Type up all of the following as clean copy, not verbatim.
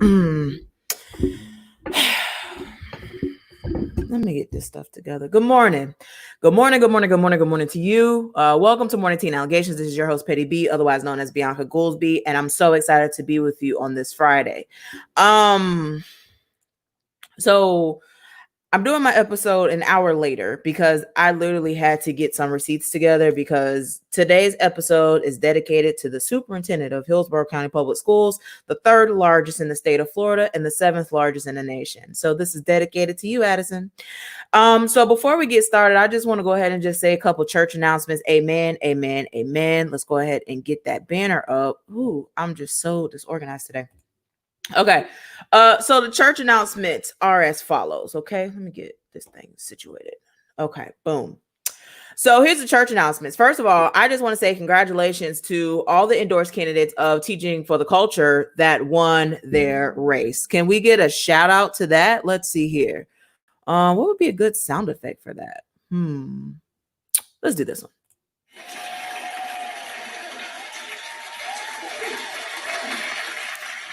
Let me get this stuff together. Good morning. Good morning. Good morning. Good morning. Good morning to you. Welcome to Morning Teen Allegations. This is your host, Petty B, otherwise known as Bianca Goolsby, and I'm so excited to be with you on this Friday. So I'm doing my episode an hour later because I literally had to get some receipts together because today's episode is dedicated to the superintendent of Hillsborough County Public Schools, the third largest in the state of Florida and the seventh largest in the nation. So this is dedicated to you, Addison. So before we get started, I just want to go ahead and just say a couple church announcements. Amen, amen, amen. Let's go ahead and get that banner up. Ooh, I'm just so disorganized today. Okay. So the church announcements are as follows. Okay. Let me get this thing situated. Okay. Boom. So here's the church announcements. First of all, I just want to say congratulations to all the endorsed candidates of Teaching for the Culture that won their race. Can we get a shout out to that? Let's see here. What would be a good sound effect for that? Let's do this one.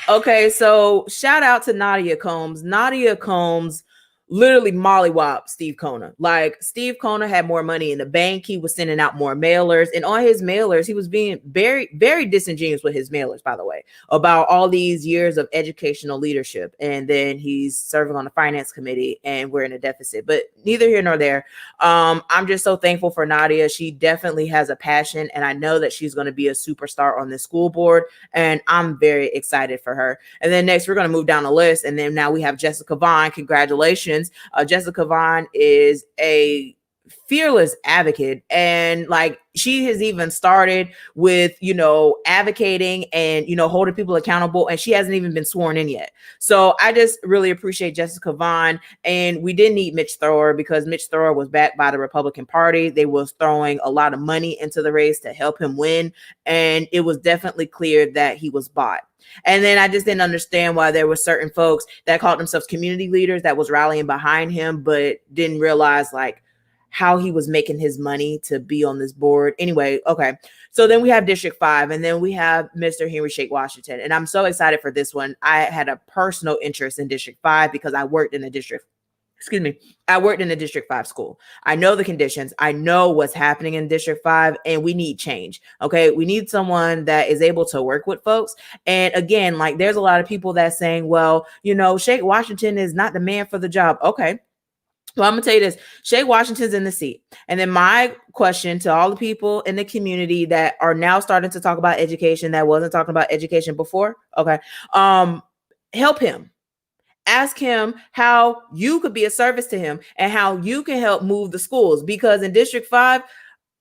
Okay, so shout out to Nadia Combs. Nadia Combs literally mollywopped Steve Kona. Like, Steve Kona had more money in the bank. He was sending out more mailers. And on his mailers, he was being very, very disingenuous with his mailers, by the way, about all these years of educational leadership. And then he's serving on the finance committee and we're in a deficit. But neither here nor there. I'm just so thankful for Nadia. She definitely has a passion. And I know that she's going to be a superstar on this school board. And I'm very excited for her. And then next, we're going to move down the list. And then now we have Jessica Vaughn. Congratulations. Jessica Vaughn is a fearless advocate, and like, she has even started with, advocating and, holding people accountable, and she hasn't even been sworn in yet. So I just really appreciate Jessica Vaughn. And we did need Mitch Thrower because Mitch Thrower was backed by the Republican Party. They was throwing a lot of money into the race to help him win. And it was definitely clear that he was bought. And then I just didn't understand why there were certain folks that called themselves community leaders that was rallying behind him, but didn't realize like how he was making his money to be on this board. Anyway, okay. So then we have District 5, and then we have Mr. Henry Shake Washington. And I'm so excited for this one. I had a personal interest in District 5 because I worked in a District 5 school. I know the conditions. I know what's happening in District 5, and we need change. Okay. We need someone that is able to work with folks. And again, like, there's a lot of people that saying, well, Shake Washington is not the man for the job. Okay. Well, I'm going to tell you this. Shake Washington's in the seat. And then my question to all the people in the community that are now starting to talk about education that wasn't talking about education before. Okay. Help him. Ask him how you could be a service to him and how you can help move the schools, because in District 5,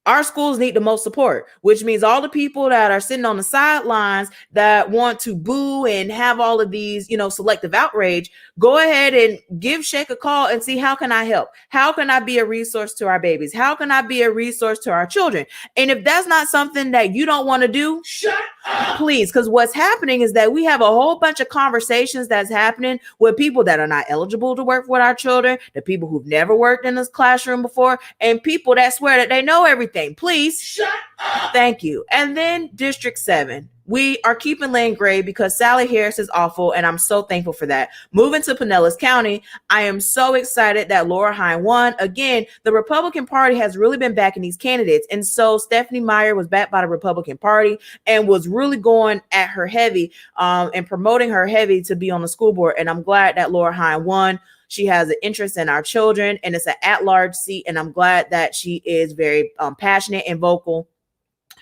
our schools need the most support, which means all the people that are sitting on the sidelines that want to boo and have all of these, selective outrage, go ahead and give Shake a call and see, how can I help? How can I be a resource to our babies? How can I be a resource to our children? And if that's not something that you don't want to do, shut up, please. Because what's happening is that we have a whole bunch of conversations that's happening with people that are not eligible to work with our children, the people who've never worked in this classroom before, and people that swear that they know everything. Please shut up. Thank you. And then District 7. We are keeping Lane Gray because Sally Harris is awful, and I'm so thankful for that. Moving to Pinellas County, I am so excited that Laura Hine won. Again, the Republican Party has really been backing these candidates, and so Stephanie Meyer was backed by the Republican Party and was really going at her heavy and promoting her heavy to be on the school board, and I'm glad that Laura Hine won. She has an interest in our children, and it's an at-large seat, and I'm glad that she is very passionate and vocal.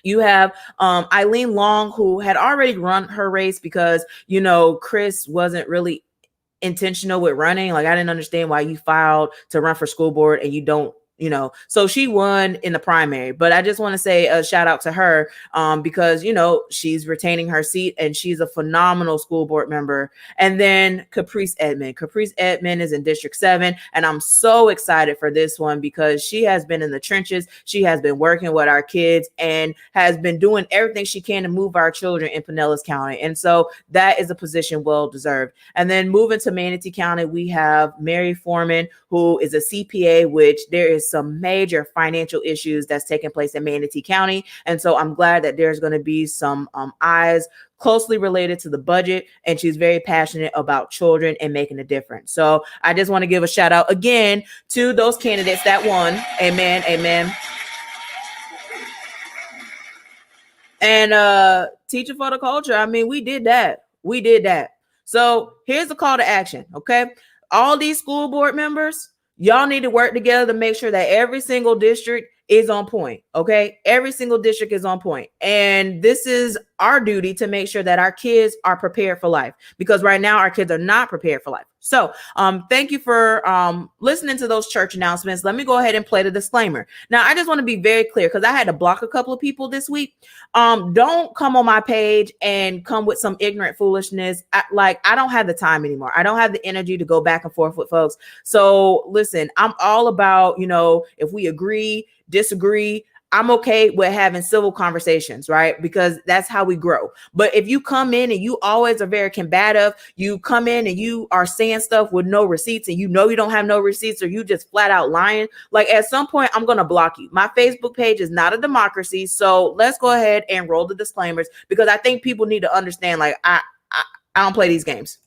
You have Eileen Long, who had already run her race because, Chris wasn't really intentional with running. Like, I didn't understand why you filed to run for school board and you don't, so she won in the primary. But I just want to say a shout out to her because, she's retaining her seat and she's a phenomenal school board member. And then Caprice Edmond. Caprice Edmond is in District 7. And I'm so excited for this one because she has been in the trenches. She has been working with our kids and has been doing everything she can to move our children in Pinellas County. And so that is a position well deserved. And then moving to Manatee County, we have Mary Foreman, who is a CPA, which there is some major financial issues that's taking place in Manatee County. And so I'm glad that there's going to be some eyes closely related to the budget, and she's very passionate about children and making a difference. So I just want to give a shout out again to those candidates that won. Amen. Amen. And teaching for the culture. I mean, we did that. We did that. So here's the call to action. Okay. All these school board members, y'all need to work together to make sure that every single district is on point. Okay. Every single district is on point. And this is our duty to make sure that our kids are prepared for life, because right now our kids are not prepared for life. So thank you for listening to those church announcements. Let me go ahead and play the disclaimer. Now, I just want to be very clear, because I had to block a couple of people this week. Don't come on my page and come with some ignorant foolishness. I don't have the time anymore. I don't have the energy to go back and forth with folks. So listen, I'm all about, if we agree, disagree, I'm okay with having civil conversations, right? Because that's how we grow. But if you come in and you always are very combative, you come in and you are saying stuff with no receipts, and you don't have no receipts, or you just flat out lying, like at some point I'm going to block you. My Facebook page is not a democracy. So let's go ahead and roll the disclaimers, because I think people need to understand, like, I don't play these games.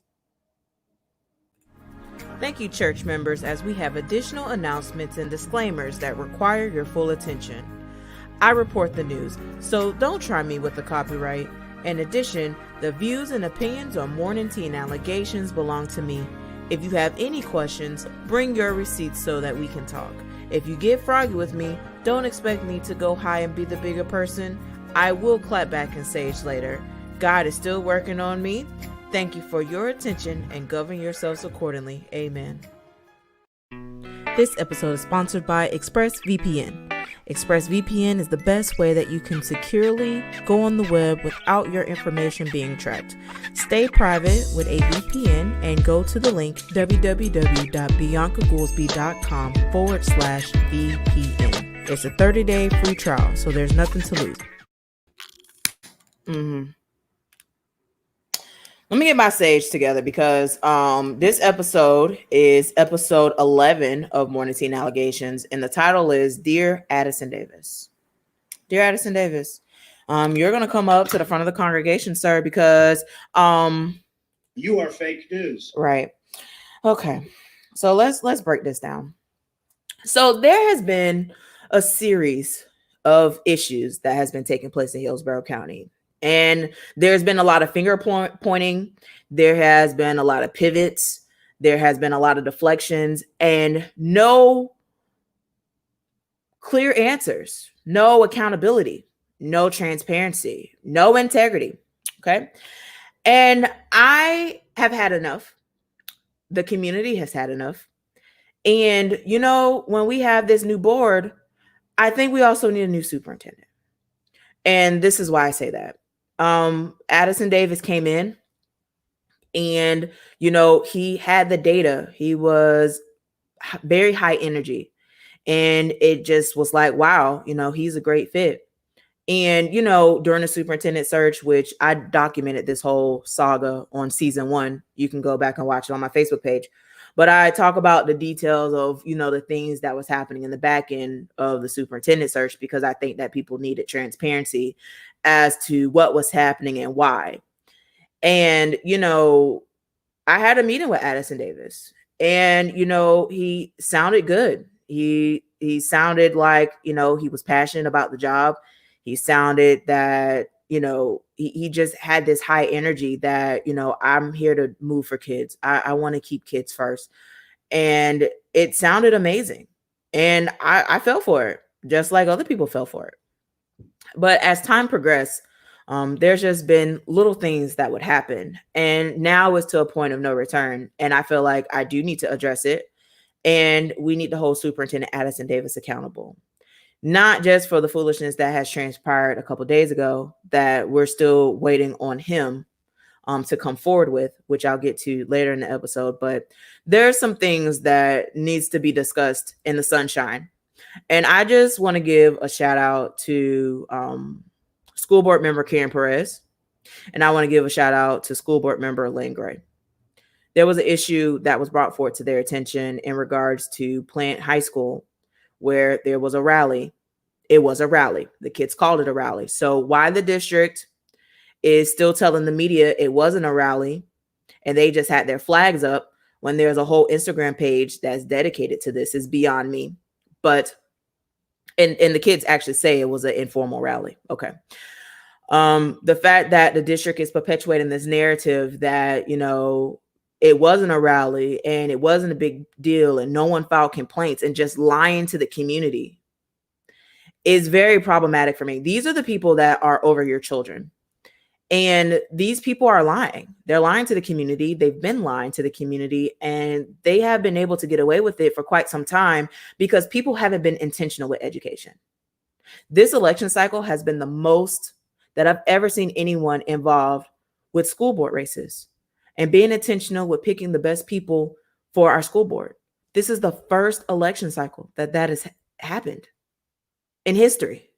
Thank you, church members, as we have additional announcements and disclaimers that require your full attention. I report the news, so don't try me with the copyright. In addition, the views and opinions on Morning Tea and allegations belong to me. If you have any questions, bring your receipts so that we can talk. If you get froggy with me, don't expect me to go high and be the bigger person. I will clap back in sage later. God is still working on me. Thank you for your attention, and govern yourselves accordingly. Amen. This episode is sponsored by ExpressVPN. ExpressVPN is the best way that you can securely go on the web without your information being tracked. Stay private with a VPN and go to the link www.biancagoolsby.com/VPN. It's a 30-day free trial, so there's nothing to lose. Let me get my sage together, because this episode is episode 11 of Morning Tea and Allegations, and the title is Dear Addison Davis. Dear Addison Davis, you're going to come up to the front of the congregation, sir, because you are fake news. Right. Okay. So let's break this down. So there has been a series of issues that has been taking place in Hillsborough County. And there's been a lot of finger pointing. There has been a lot of pivots. There has been a lot of deflections, and no clear answers, no accountability, no transparency, no integrity. Okay. And I have had enough. The community has had enough. And, when we have this new board, I think we also need a new superintendent. And this is why I say that. Addison Davis came in, and, he had the data. He was very high energy, and it just was like, wow, he's a great fit. And, during the superintendent search, which I documented this whole saga on season 1, you can go back and watch it on my Facebook page. But I talk about the details of, the things that was happening in the back end of the superintendent search, because I think that people needed transparency as to what was happening and why. And, I had a meeting with Addison Davis, and, he sounded good. He sounded like, he was passionate about the job. He sounded that, he just had this high energy that, I'm here to move for kids. I want to keep kids first. And it sounded amazing. And I fell for it, just like other people fell for it. But as time progressed, there's just been little things that would happen. And now it's to a point of no return. And I feel like I do need to address it. And we need to hold Superintendent Addison Davis accountable. Not just for the foolishness that has transpired a couple of days ago that we're still waiting on him to come forward with, which I'll get to later in the episode. But there's some things that needs to be discussed in the sunshine. And I just want to give a shout out to school board member Karen Perez. And I want to give a shout out to school board member Lane Gray. There was an issue that was brought forward to their attention in regards to Plant High School, where there was a rally. It was a rally. The kids called it a rally. So why the district is still telling the media it wasn't a rally and they just had their flags up when there's a whole Instagram page that's dedicated to this is beyond me. But and the kids actually say it was an informal rally. Okay. The fact that the district is perpetuating this narrative that, you know, it wasn't a rally and it wasn't a big deal and no one filed complaints and just lying to the community is very problematic for me. These are the people that are over your children. And these people are lying. They're lying to the community. They've been lying to the community, and they have been able to get away with it for quite some time because people haven't been intentional with education. This election cycle has been the most that I've ever seen anyone involved with school board races and being intentional with picking the best people for our school board. This is the first election cycle that has happened in history.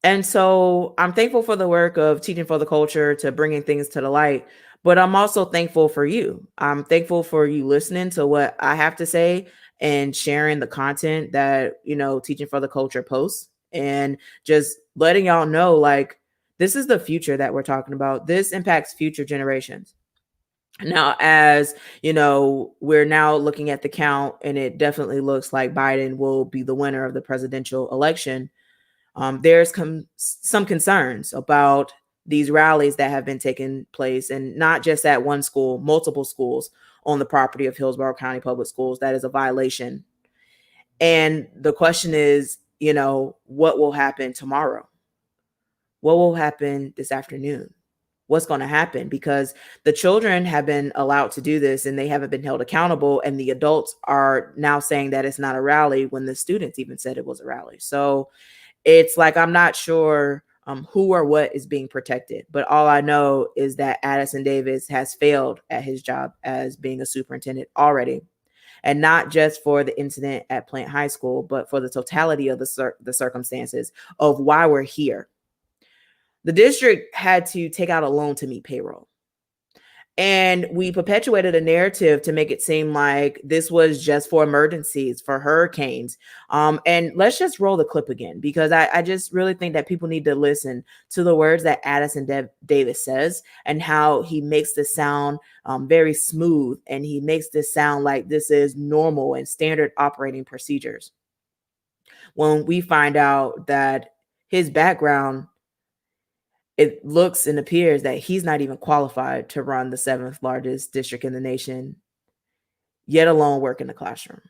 And so I'm thankful for the work of Teaching for the Culture to bringing things to the light, but I'm also thankful for you. I'm thankful for you listening to what I have to say and sharing the content that, you know, Teaching for the Culture posts and just letting y'all know, like, this is the future that we're talking about. This impacts future generations. Now, as you know, we're now looking at the count and it definitely looks like Biden will be the winner of the presidential election. There's some concerns about these rallies that have been taking place, and not just at one school, multiple schools on the property of Hillsborough County Public Schools. That is a violation. And the question is, you know, what will happen tomorrow? What will happen this afternoon? What's going to happen? Because the children have been allowed to do this and they haven't been held accountable. And the adults are now saying that it's not a rally when the students even said it was a rally. So it's like, I'm not sure who or what is being protected, but all I know is that Addison Davis has failed at his job as being a superintendent already. And not just for the incident at Plant High School, but for the totality of the circumstances of why we're here. The district had to take out a loan to meet payroll. And we perpetuated a narrative to make it seem like this was just for emergencies, for hurricanes. And let's just roll the clip again, because I just really think that people need to listen to the words that Addison Davis says and how he makes this sound very smooth. And he makes this sound like this is normal and standard operating procedures. When we find out that his background, it looks and appears that he's not even qualified to run the 7th largest district in the nation, yet alone work in the classroom.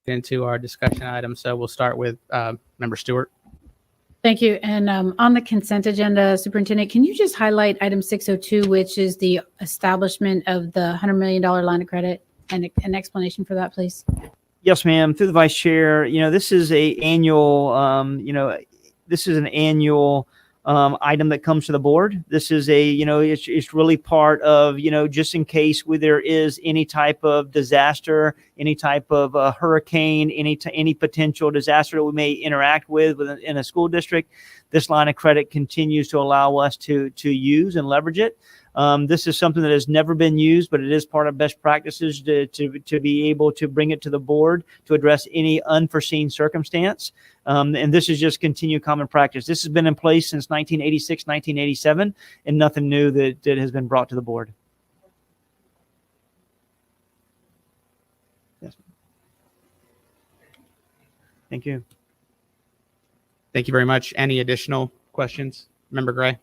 Into our discussion item. So we'll start with Member Stewart. Thank you. And on the consent agenda, Superintendent, can you just highlight item 602, which is the establishment of the $100 million line of credit, and an explanation for that, please? Yes, ma'am. Through the Vice Chair, you know, this is an annual item that comes to the board. This is it's really part of, just in case there is any type of disaster, any type of hurricane, any potential disaster that we may interact with in a school district. This line of credit continues to allow us to use and leverage it. This is something that has never been used, but it is part of best practices to be able to bring it to the board to address any unforeseen circumstance. And this is just continued common practice. This has been in place since 1986, 1987, and nothing new that has been brought to the board. Yes. Thank you. Thank you very much. Any additional questions? Member Gray?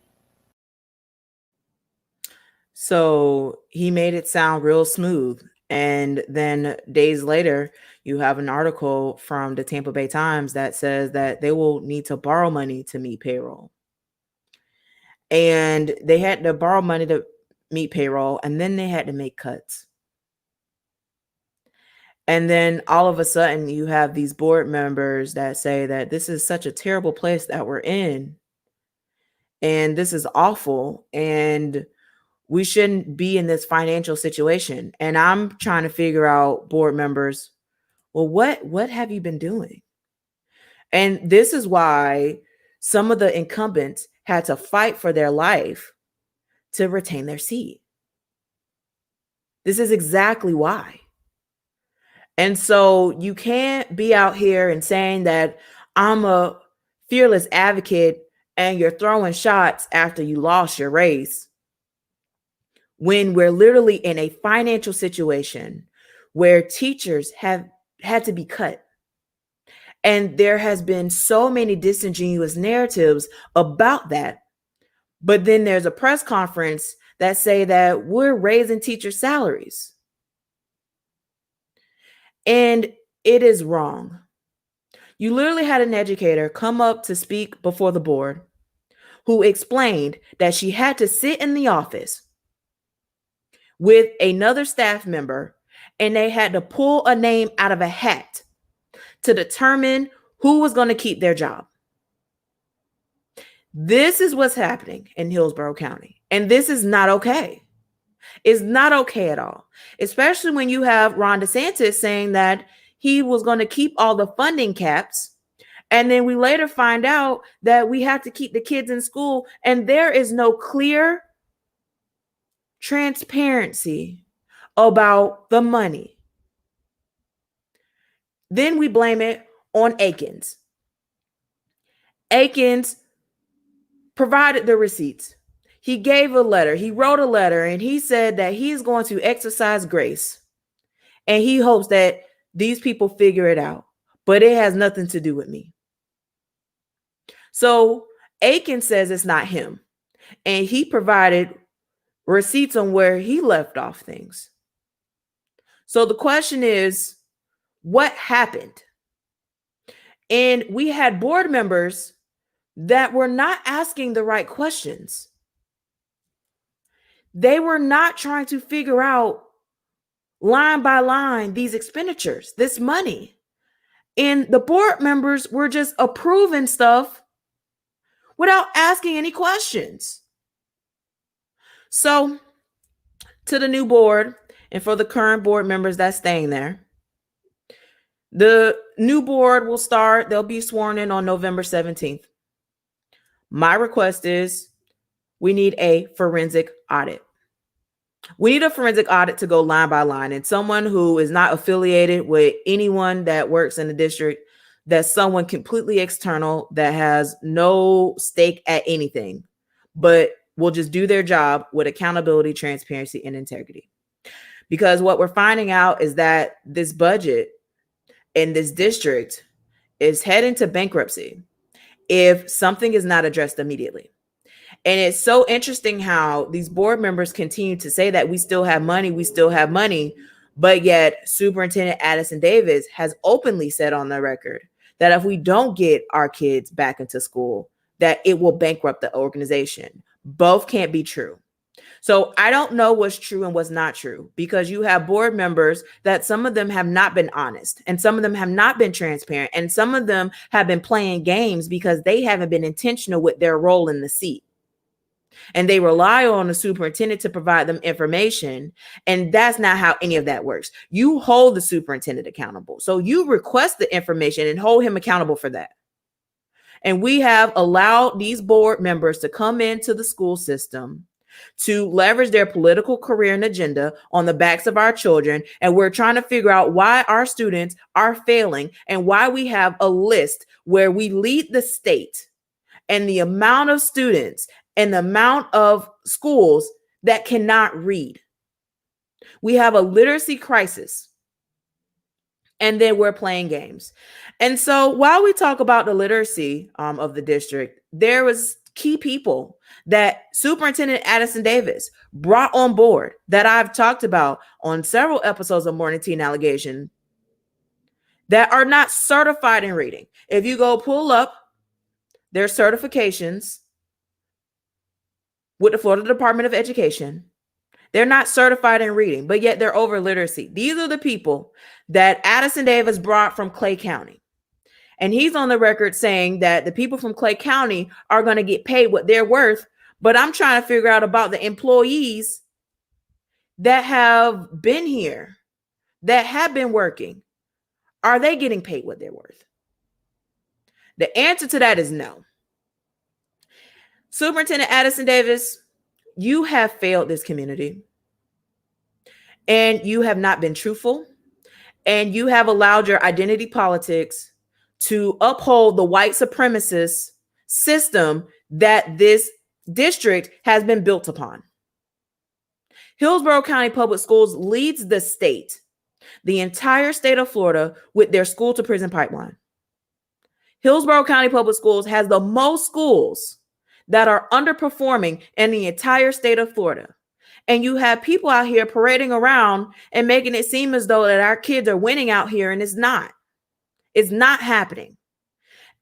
So he made it sound real smooth. And then days later, you have an article from the Tampa Bay Times that says that they will need to borrow money to meet payroll. And they had to borrow money to meet payroll, and then they had to make cuts. And then all of a sudden, you have these board members that say that this is such a terrible place that we're in. And this is awful. And we shouldn't be in this financial situation. And I'm trying to figure out, board members, well, what have you been doing? And this is why some of the incumbents had to fight for their life to retain their seat. This is exactly why. And so you can't be out here and saying that I'm a fearless advocate and you're throwing shots after you lost your race, when we're literally in a financial situation where teachers have had to be cut. And there has been so many disingenuous narratives about that. But then there's a press conference that say that we're raising teacher salaries. And it is wrong. You literally had an educator come up to speak before the board who explained that she had to sit in the office with another staff member and they had to pull a name out of a hat to determine who was going to keep their job. This is what's happening in Hillsborough County. And this is not okay. It's not okay at all, especially when you have Ron DeSantis saying that he was going to keep all the funding caps. And then we later find out that we have to keep the kids in school and there is no clear transparency about the money. Then we blame it on Akins. Akins provided the receipts. He gave a letter. He wrote a letter and he said that he's going to exercise grace. And he hopes that these people figure it out. But it has nothing to do with me. So Akins says it's not him. And he provided receipts on where he left off things. So the question is, what happened? And we had board members that were not asking the right questions. They were not trying to figure out line by line these expenditures, this money. And the board members were just approving stuff without asking any questions. So to the new board and for the current board members that's staying there, the new board will start. They'll be sworn in on November 17th. My request is we need a forensic audit. We need a forensic audit to go line by line, and someone who is not affiliated with anyone that works in the district, that's someone completely external that has no stake at anything, but will just do their job with accountability, transparency, and integrity. Because what we're finding out is that this budget in this district is heading to bankruptcy if something is not addressed immediately. And it's so interesting how these board members continue to say that we still have money, but yet Superintendent Addison Davis has openly said on the record that if we don't get our kids back into school, that it will bankrupt the organization. Both can't be true. So I don't know what's true and what's not true, because you have board members that some of them have not been honest and some of them have not been transparent and some of them have been playing games because they haven't been intentional with their role in the seat. And they rely on the superintendent to provide them information. And that's not how any of that works. You hold the superintendent accountable. So you request the information and hold him accountable for that. And we have allowed these board members to come into the school system to leverage their political career and agenda on the backs of our children. And we're trying to figure out why our students are failing and why we have a list where we lead the state and the amount of students and the amount of schools that cannot read. We have a literacy crisis. And then we're playing games. And so while we talk about the literacy of the district, there was key people that Superintendent Addison Davis brought on board that I've talked about on several episodes of Morning Tea and Allegation that are not certified in reading. If you go pull up their certifications with the Florida Department of Education, they're not certified in reading, but yet they're over literacy. These are the people that Addison Davis brought from Clay County. And he's on the record saying that the people from Clay County are going to get paid what they're worth. But I'm trying to figure out about the employees that have been here, that have been working. Are they getting paid what they're worth? The answer to that is no. Superintendent Addison Davis, you have failed this community. And you have not been truthful. And you have allowed your identity politics to uphold the white supremacist system that this district has been built upon. Hillsborough County Public Schools leads the state, the entire state of Florida, with their school to prison pipeline. Hillsborough County Public Schools has the most schools that are underperforming in the entire state of Florida. And you have people out here parading around and making it seem as though that our kids are winning out here, and it's not. It's not happening.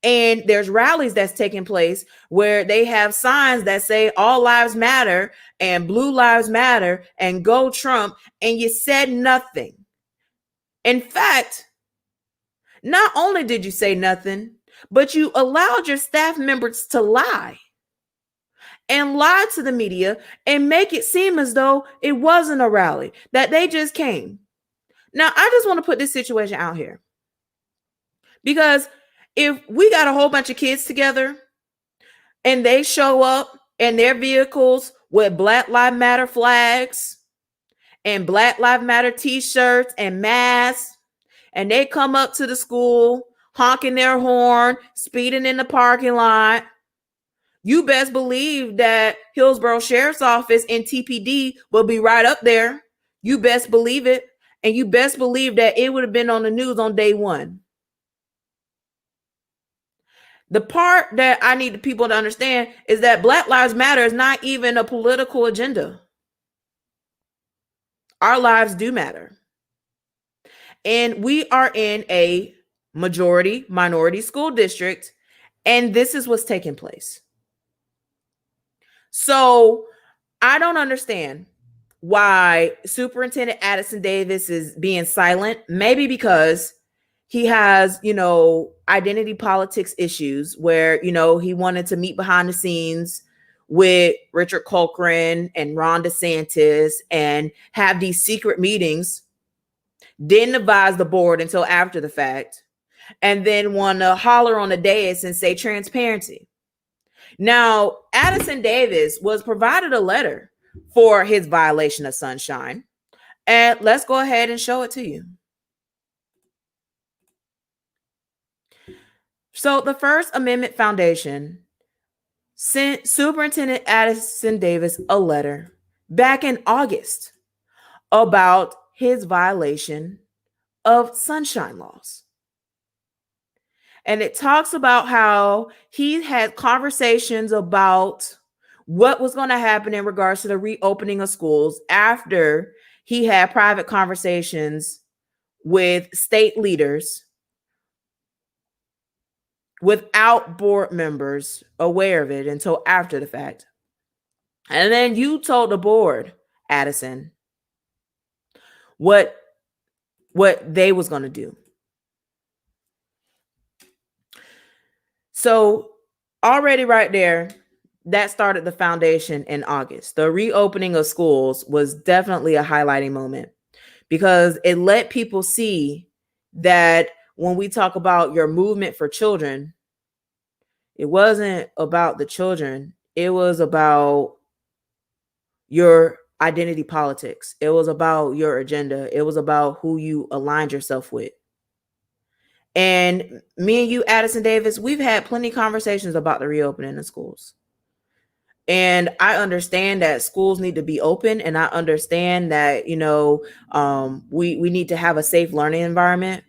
And there's rallies that's taking place where they have signs that say all lives matter and blue lives matter and go Trump, and you said nothing. In fact, not only did you say nothing, but you allowed your staff members to lie and lie to the media and make it seem as though it wasn't a rally, that they just came. Now, I just want to put this situation out here, because if we got a whole bunch of kids together and they show up in their vehicles with Black Lives Matter flags and Black Lives Matter t-shirts and masks, and they come up to the school honking their horn, speeding in the parking lot, you best believe that Hillsborough Sheriff's Office and TPD will be right up there. You best believe it. And you best believe that it would have been on the news on day one. The part that I need the people to understand is that Black Lives Matter is not even a political agenda. Our lives do matter. And we are in a majority minority school district, and this is what's taking place. So I don't understand why Superintendent Addison Davis is being silent. Maybe because he has, identity politics issues where, he wanted to meet behind the scenes with Richard Colcrin and Ron DeSantis and have these secret meetings, didn't advise the board until after the fact, and then want to holler on the dais and say transparency. Now, Addison Davis was provided a letter for his violation of sunshine, and let's go ahead and show it to you. So the First Amendment Foundation sent Superintendent Addison Davis a letter back in August about his violation of sunshine laws. And it talks about how he had conversations about what was going to happen in regards to the reopening of schools after he had private conversations with state leaders without board members aware of it until after the fact. And then you told the board, Addison, what they was going to do. So already right there, that started the foundation in August. The reopening of schools was definitely a highlighting moment because it let people see that when we talk about your movement for children, it wasn't about the children. It was about your identity politics. It was about your agenda. It was about who you aligned yourself with. And me and you, Addison Davis, we've had plenty of conversations about the reopening of schools. And I understand that schools need to be open. And I understand that, we need to have a safe learning environment.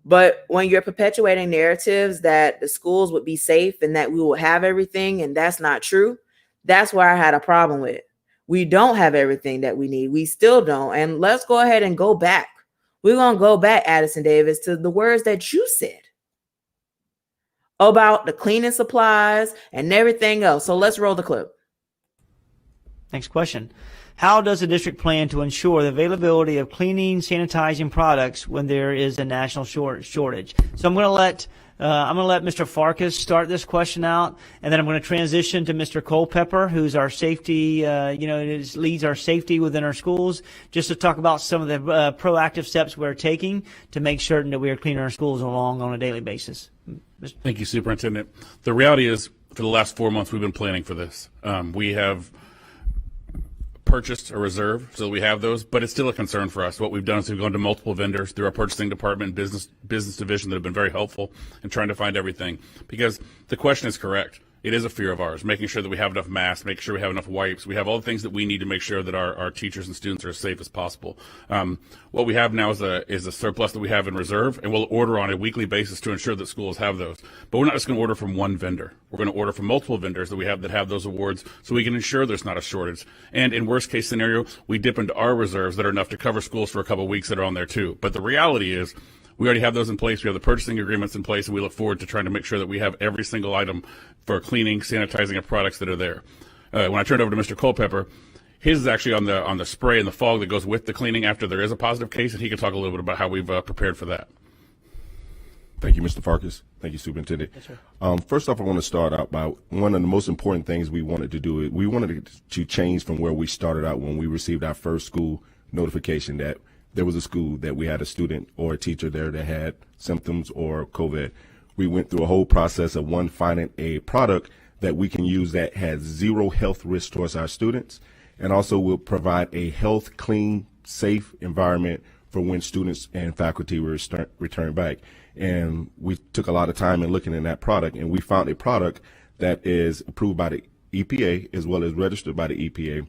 But when you're perpetuating narratives that the schools would be safe and that we will have everything, and that's not true, that's where I had a problem with. We don't have everything that we need. We still don't. And let's go ahead and go back. We're going to go back, Addison Davis, to the words that you said about the cleaning supplies and everything else. So let's roll the clip. Next question. How does the district plan to ensure the availability of cleaning, sanitizing products when there is a national shortage? So I'm going to let Mr. Farkas start this question out, and then I'm going to transition to Mr. Culpepper, who's our safety, leads our safety within our schools, just to talk about some of the proactive steps we're taking to make certain that we are cleaning our schools along on a daily basis. Thank you, Superintendent. The reality is, for the last 4 months, we've been planning for this. We have purchased a reserve, so we have those, but it's still a concern for us. What we've done is we've gone to multiple vendors through our purchasing department, business division that have been very helpful in trying to find everything. Because the question is correct. It is a fear of ours, making sure that we have enough masks, making sure we have enough wipes. We have all the things that we need to make sure that our teachers and students are as safe as possible. What we have now is a surplus that we have in reserve, and we'll order on a weekly basis to ensure that schools have those. But we're not just going to order from one vendor. We're going to order from multiple vendors that have those awards, so we can ensure there's not a shortage. And in worst case scenario, we dip into our reserves that are enough to cover schools for a couple of weeks that are on there too. But the reality is, we already have those in place. We have the purchasing agreements in place, and we look forward to trying to make sure that we have every single item for cleaning, sanitizing, and products that are there. When I turn over to Mr. Culpepper, his is actually on the spray and the fog that goes with the cleaning after there is a positive case, and he can talk a little bit about how we've prepared for that. Thank you, Mr. Farkas. Thank you, Superintendent. Yes, sir. First off, I want to start out by one of the most important things we wanted to do. We wanted to change from where we started out when we received our first school notification that there was a school that we had a student or a teacher there that had symptoms or COVID. We went through a whole process of finding a product that we can use that has zero health risk towards our students, and also will provide a health, clean, safe environment for when students and faculty will return back. And we took a lot of time in looking at that product, and we found a product that is approved by the EPA as well as registered by the EPA.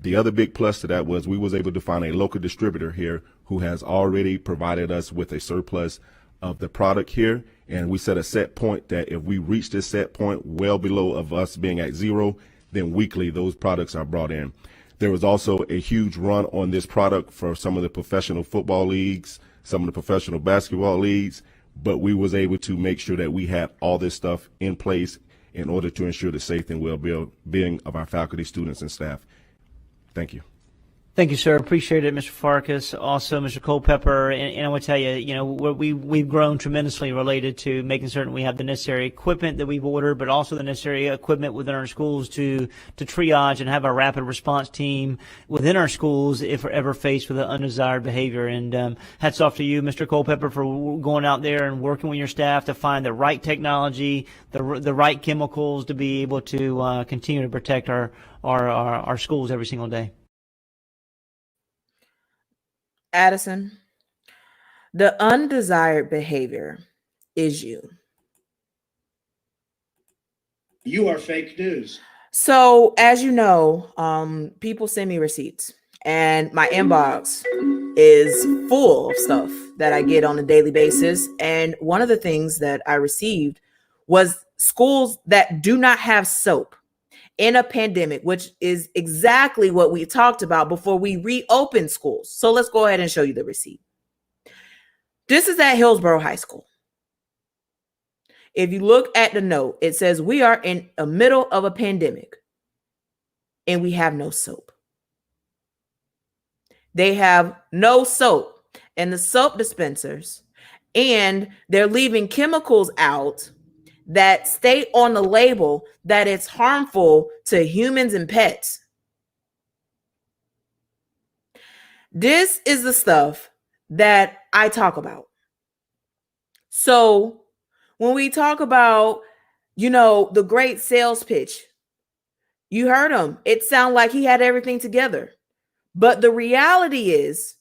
The other big plus to that was we was able to find a local distributor here who has already provided us with a surplus of the product here. And we set a set point that if we reach this set point well below of us being at zero, then weekly those products are brought in. There was also a huge run on this product for some of the professional football leagues, some of the professional basketball leagues, but we was able to make sure that we had all this stuff in place in order to ensure the safety and well-being of our faculty, students, and staff. Thank you. Thank you, sir. Appreciate it, Mr. Farkas. Also, Mr. Culpepper. And I want to tell you, we've grown tremendously related to making certain we have the necessary equipment that we've ordered, but also the necessary equipment within our schools to triage and have a rapid response team within our schools if we're ever faced with an undesired behavior. And hats off to you, Mr. Culpepper, for going out there and working with your staff to find the right technology, the right chemicals to be able to continue to protect our schools every single day. Addison, the undesired behavior is you. You are fake news. So, as you know, people send me receipts, and my inbox is full of stuff that I get on a daily basis. And one of the things that I received was schools that do not have soap in a pandemic, which is exactly what we talked about before we reopened schools. So let's go ahead and show you the receipt. This is at Hillsborough High School. If you look at the note, it says we are in the middle of a pandemic and we have no soap. They have no soap in the soap dispensers, and they're leaving chemicals out that state on the label that it's harmful to humans and pets. This is the stuff that I talk about. So when we talk about, the great sales pitch, you heard him. It sounded like he had everything together. But the reality is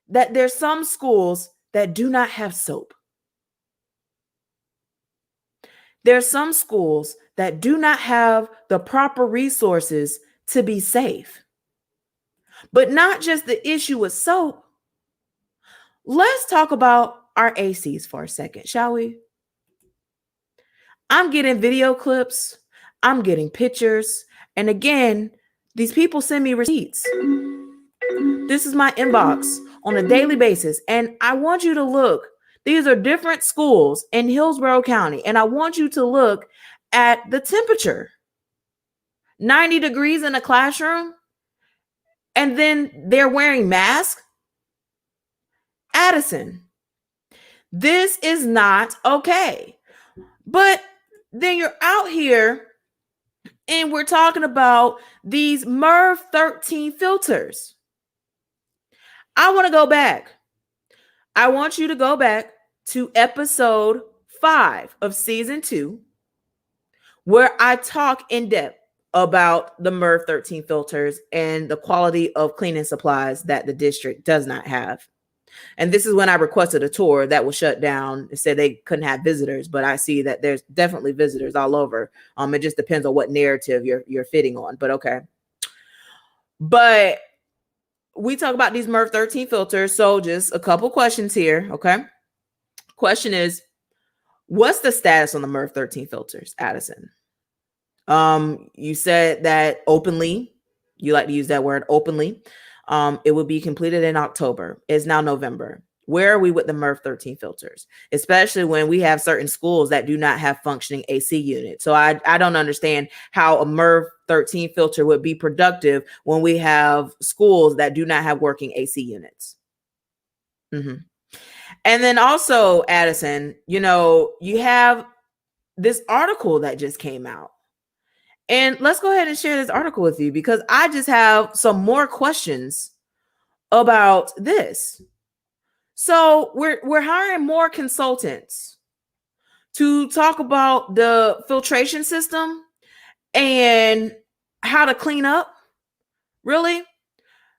that there's some schools that do not have soap. There's some schools that do not have the proper resources to be safe. But not just the issue with soap. Let's talk about our ACs for a second, shall we? I'm getting video clips. I'm getting pictures. And again, these people send me receipts. This is my inbox on a daily basis. And I want you to look. These are different schools in Hillsborough County, and I want you to look at the temperature. 90 degrees in a classroom, and then they're wearing masks. Addison, this is not okay. But then you're out here, and we're talking about these MERV 13 filters. I want to go back. I want you to go back to episode 5 of season 2, where I talk in depth about the MERV 13 filters and the quality of cleaning supplies that the district does not have. And this is when I requested a tour that was shut down. It said they couldn't have visitors, but I see that there's definitely visitors all over. It just depends on what narrative you're fitting on, but okay. But we talk about these MERV 13 filters. So just a couple questions here. Okay. Question is, what's the status on the MERV 13 filters, Addison? You said that openly, you like to use that word openly. It will be completed in October. It's now November. Where are we with the MERV 13 filters, especially when we have certain schools that do not have functioning AC units? So I don't understand how a MERV 13 filter would be productive when we have schools that do not have working AC units. And then also, Addison, you have this article that just came out. And let's go ahead and share this article with you because I just have some more questions about this. So we're hiring more consultants to talk about the filtration system and how to clean up. Really?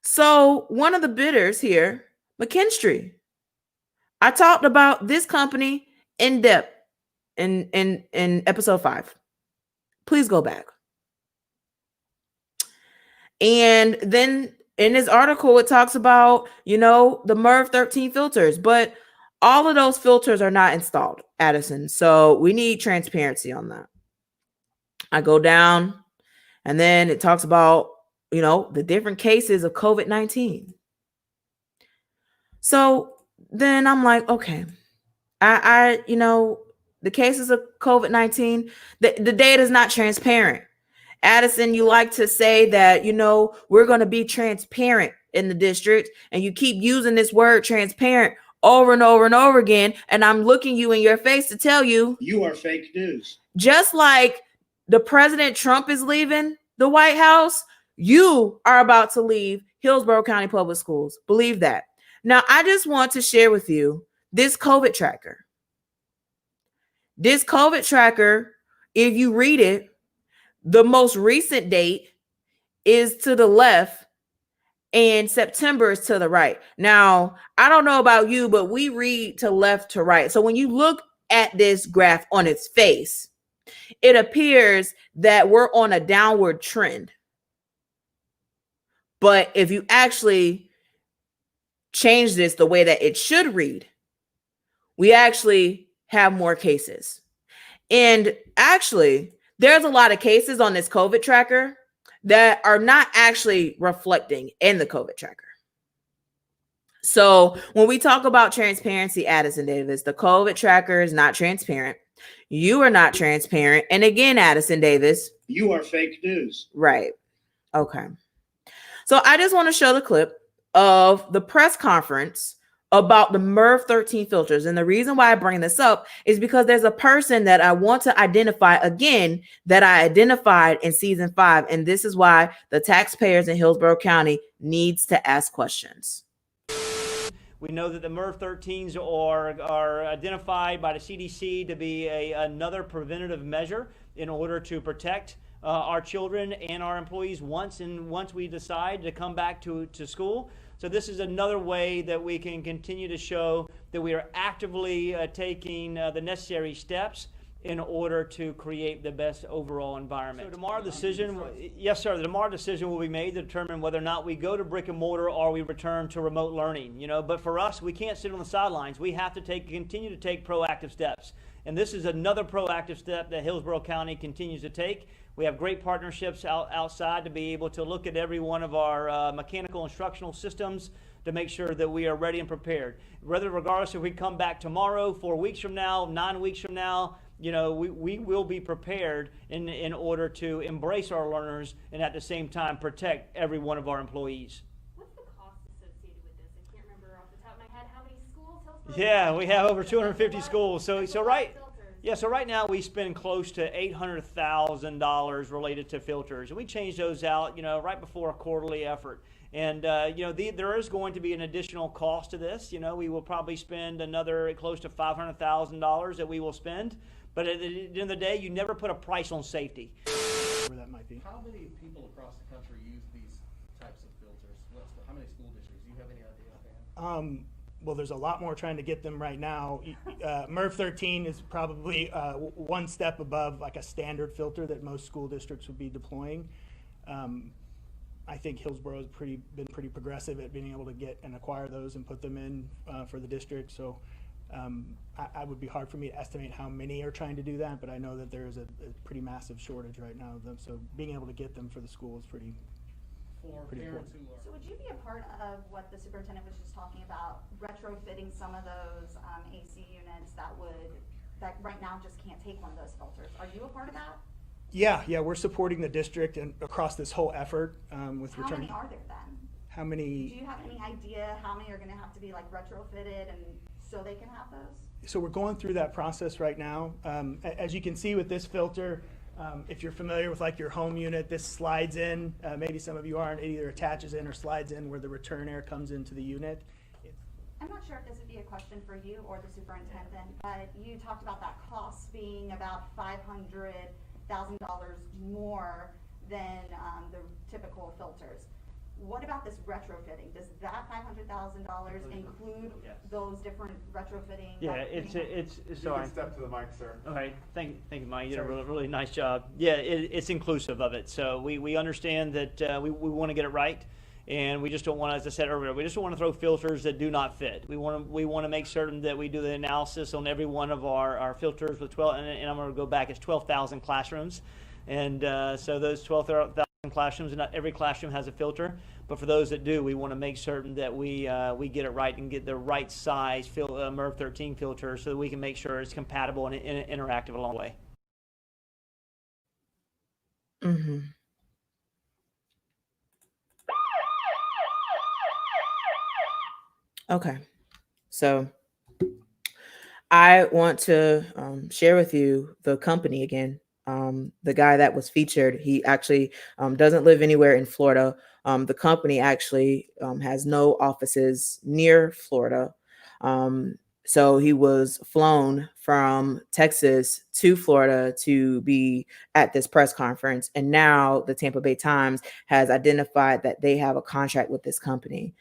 So one of the bidders here, McKinstry, I talked about this company in depth in episode 5. Please go back. And then in this article, it talks about, the MERV 13 filters, but all of those filters are not installed, Addison. So we need transparency on that. I go down and then it talks about, the different cases of COVID-19. So then I'm like, okay, I the cases of COVID-19, the data is not transparent. Addison, you like to say that, we're going to be transparent in the district, and you keep using this word transparent over and over and over again. And I'm looking you in your face to tell you, You are fake news. Just like the President Trump is leaving the White House, you are about to leave Hillsborough County Public Schools. Believe that. Now, I just want to share with you this COVID tracker. This COVID tracker, if you read it, the most recent date is to the left and September is to the right. Now, I don't know about you, but we read to left to right. So when you look at this graph on its face, it appears that we're on a downward trend. But if you actually change this the way that it should read, we actually have more cases. And actually, there's a lot of cases on this COVID tracker that are not actually reflecting in the COVID tracker. So when we talk about transparency, Addison Davis, the COVID tracker is not transparent. You are not transparent. And again, Addison Davis, You are fake news. right. Okay. So I just want to show the clip of the press conference about the MERV 13 filters. And the reason why I bring this up is because there's a person that I want to identify again that I identified in season 5. And this is why the taxpayers in Hillsborough County needs to ask questions. We know that the MERV 13s are identified by the CDC to be another preventative measure in order to protect our children and our employees once we decide to come back to school. So this is another way that we can continue to show that we are actively taking the necessary steps in order to create the best overall environment. So tomorrow decision, yes sir, the tomorrow decision will be made to determine whether or not we go to brick and mortar or we return to remote learning. But for us, we can't sit on the sidelines. We have to continue to take proactive steps. And this is another proactive step that Hillsborough County continues to take. We have great partnerships outside to be able to look at every one of our mechanical instructional systems to make sure that we are ready and prepared. Regardless if we come back tomorrow, 4 weeks from now, 9 weeks from now, we will be prepared in order to embrace our learners and at the same time protect every one of our employees. What's the cost associated with this? I can't remember off the top of my head how many schools. Yeah, we have over 250 schools. So right now we spend close to $800,000 related to filters, and we change those out, right before a quarterly effort. And there is going to be an additional cost to this. We will probably spend another close to $500,000 that we will spend. But at the end of the day, you never put a price on safety. Where that might be. How many people across the country use these types of filters? How many school districts? Do you have any idea offhand? well, there's a lot more trying to get them right now. MERV 13 is probably one step above like a standard filter that most school districts would be deploying. I think Hillsborough has been pretty progressive at being able to get and acquire those and put them in for the district. So I would be hard for me to estimate how many are trying to do that, but I know that there is a pretty massive shortage right now of them. So being able to get them for the school is pretty important. So would you be a part of what the superintendent was just talking about, retrofitting some of those AC units that right now just can't take one of those filters? Are you a part of that? Yeah, we're supporting the district and across this whole effort with How return. many are there then? How Do many? you have any idea how many are going to have to be like retrofitted and so they can have those? So we're going through that process right now. As you can see with this filter, if you're familiar with like your home unit, this slides in. Maybe some of you aren't. It either attaches in or slides in where the return air comes into the unit. I'm not sure if this would be a question for you or the superintendent, but you talked about that cost being about $500,000 more than the typical filters. What about this retrofitting? Does that $500,000 include those different retrofitting? Yeah, it's sorry. Step to the mic, sir. Okay, thank you, Mike. You did a really nice job. Yeah, it's inclusive of it. So we understand that we want to get it right, and we just don't want, as I said earlier, we just don't want to throw filters that do not fit. We want to make certain that we do the analysis on every one of our filters with 12, and I'm going to go back. It's 12,000 classrooms, and so those 12,000 classrooms, and not every classroom has a filter, but for those that do, we want to make certain that we get it right and get the right size MERV 13 filter so that we can make sure it's compatible and interactive along the way. Mm-hmm. Okay, so I want to share with you the company again. The guy that was featured, he actually doesn't live anywhere in Florida. The company actually has no offices near Florida. So he was flown from Texas to Florida to be at this press conference. And now the Tampa Bay Times has identified that they have a contract with this company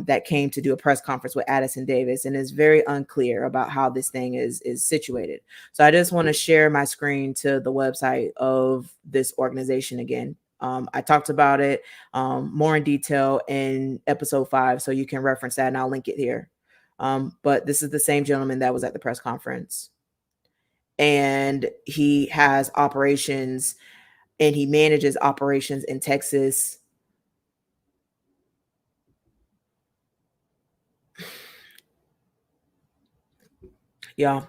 that came to do a press conference with Addison Davis, and is very unclear about how this thing is situated. So I just want to share my screen to the website of this organization again. I talked about it more in detail in episode 5, so you can reference that, and I'll link it here. But this is the same gentleman that was at the press conference, and he has operations, and he manages operations in Texas. Yeah.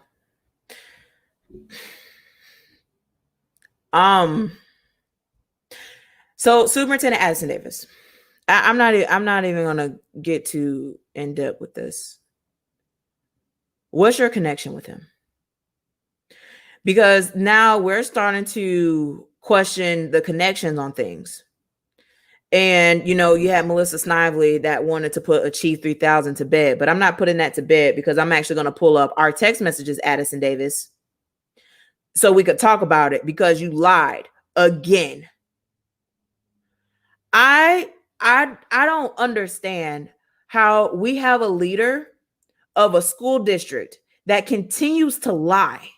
So Superintendent Addison Davis, I'm not even gonna get too in depth with this. What's your connection with him? Because now we're starting to question the connections on things. And, you had Melissa Snively that wanted to put a Chief 3000 to bed, but I'm not putting that to bed because I'm actually going to pull up our text messages, Addison Davis, so we could talk about it, because you lied again. I don't understand how we have a leader of a school district that continues to lie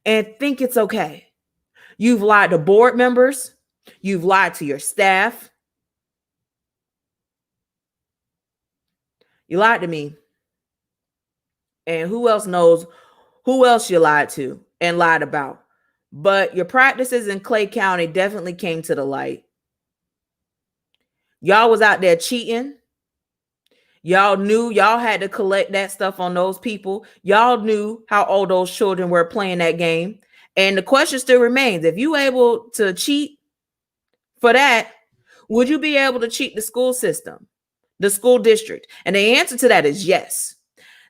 and think it's okay. You've lied to board members. You've lied to your staff. You lied to me. And who else knows who else you lied to and lied about? But your practices in Clay County definitely came to the light. Y'all was out there cheating. Y'all knew y'all had to collect that stuff on those people. Y'all knew how old those children were playing that game. And the question still remains, if you able to cheat for that, would you be able to cheat the school system, the school district? And the answer to that is yes.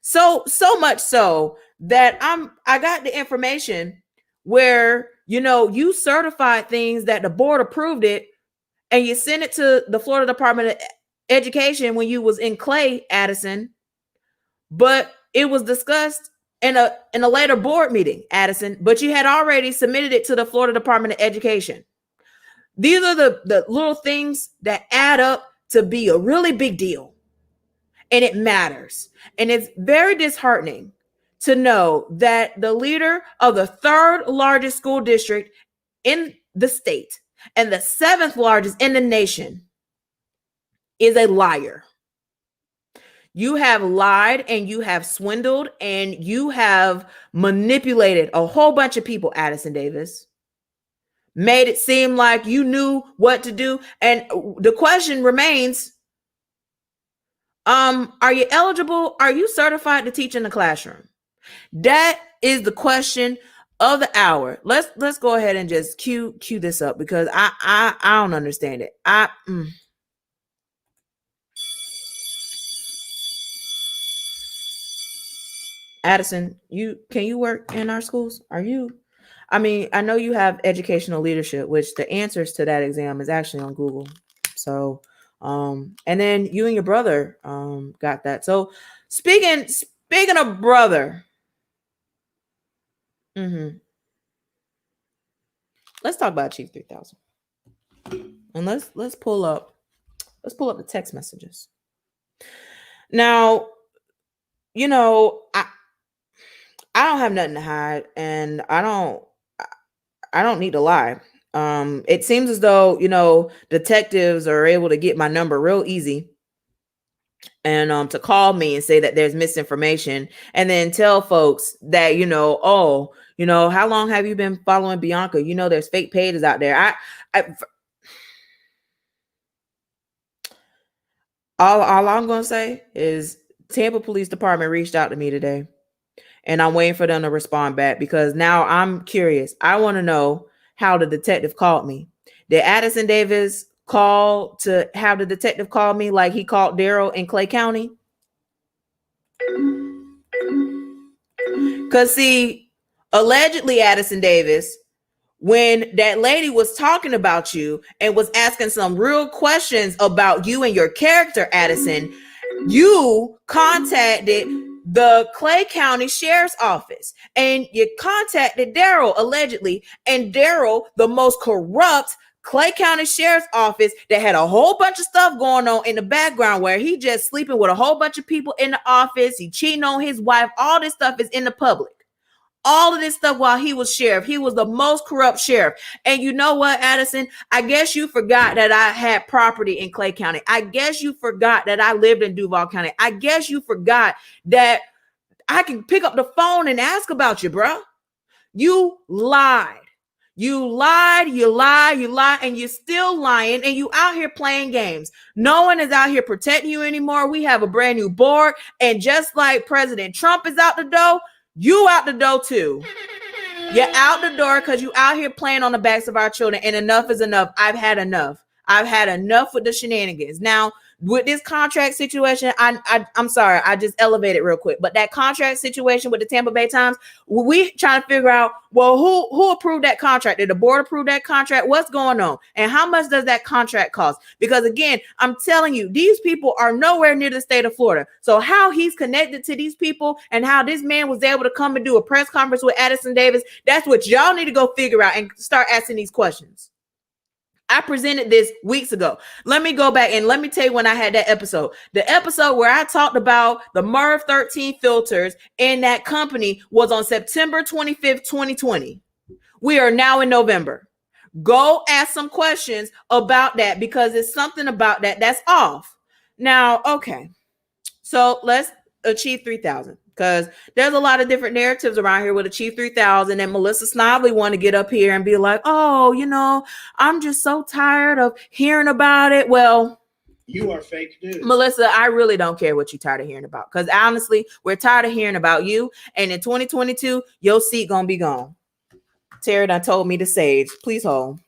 So much so that I got the information where, you certified things that the board approved it, and you sent it to the Florida Department of Education when you was in Clay, Addison, but it was discussed in a later board meeting, Addison, but you had already submitted it to the Florida Department of Education. These are the little things that add up to be a really big deal. and it matters. And it's very disheartening to know that the leader of the third largest school district in the state and the seventh largest in the nation is a liar. You have lied and you have swindled and you have manipulated a whole bunch of people, Addison Davis. Made it seem like you knew what to do. And the question remains, are you eligible? Are you certified to teach in the classroom? That is the question of the hour. Let's go ahead and just cue this up because I don't understand it. Addison, can you work in our schools? I know you have educational leadership, which the answers to that exam is actually on Google. So, and then you and your brother got that. So speaking of brother, let's talk about Chief 3000. And let's pull up the text messages. Now, I don't have nothing to hide, and I don't need to lie. It seems as though, detectives are able to get my number real easy and to call me and say that there's misinformation and then tell folks that, how long have you been following Bianca? There's fake pages out there. All I'm going to say is Tampa Police Department reached out to me today. And I'm waiting for them to respond back because now I'm curious. I want to know how the detective called me. Did Addison Davis call to have the detective call me like he called Daryl in Clay County? Because see, allegedly Addison Davis, when that lady was talking about you and was asking some real questions about you and your character, Addison, you contacted the Clay County Sheriff's Office and you contacted Daryl allegedly, and Daryl, the most corrupt Clay County Sheriff's Office that had a whole bunch of stuff going on in the background where he just sleeping with a whole bunch of people in the office, he cheating on his wife, all this stuff is in the public. All of this stuff while he was sheriff. He was the most corrupt sheriff. And you know what, Addison? I guess you forgot that I had property in Clay County. I guess you forgot that I lived in Duval County. I guess you forgot that I can pick up the phone and ask about you, bro. You lied. You lied, and you're still lying, and you out here playing games. No one is out here protecting you anymore. We have a brand new board, and just like President Trump is out the door, you out the door too. You're out the door because you out here playing on the backs of our children, and enough is enough. I've had enough. I've had enough with the shenanigans. Now, with this contract situation, I'm sorry, I just elevated real quick, but that contract situation with the Tampa Bay Times, we trying to figure out, well, who approved that contract? Did the board approve that contract? What's going on? And how much does that contract cost? Because again, I'm telling you, these people are nowhere near the state of Florida. So how he's connected to these people and how this man was able to come and do a press conference with Addison Davis, that's what y'all need to go figure out and start asking these questions. I presented this weeks ago. Let me go back and let me tell you when I had that episode. The episode where I talked about the MERV 13 filters in that company was on September 25th, 2020. We are now in November. Go ask some questions about that because it's something about that that's off. Now, okay. So let's achieve 3,000. Because there's a lot of different narratives around here with Achieve 3000 and Melissa Snobby want to get up here and be like, oh, I'm just so tired of hearing about it. Well, you are fake news. Melissa, I really don't care what you're tired of hearing about. Because honestly, we're tired of hearing about you. And in 2022, your seat going to be gone. Terry done told me to sage. Please hold.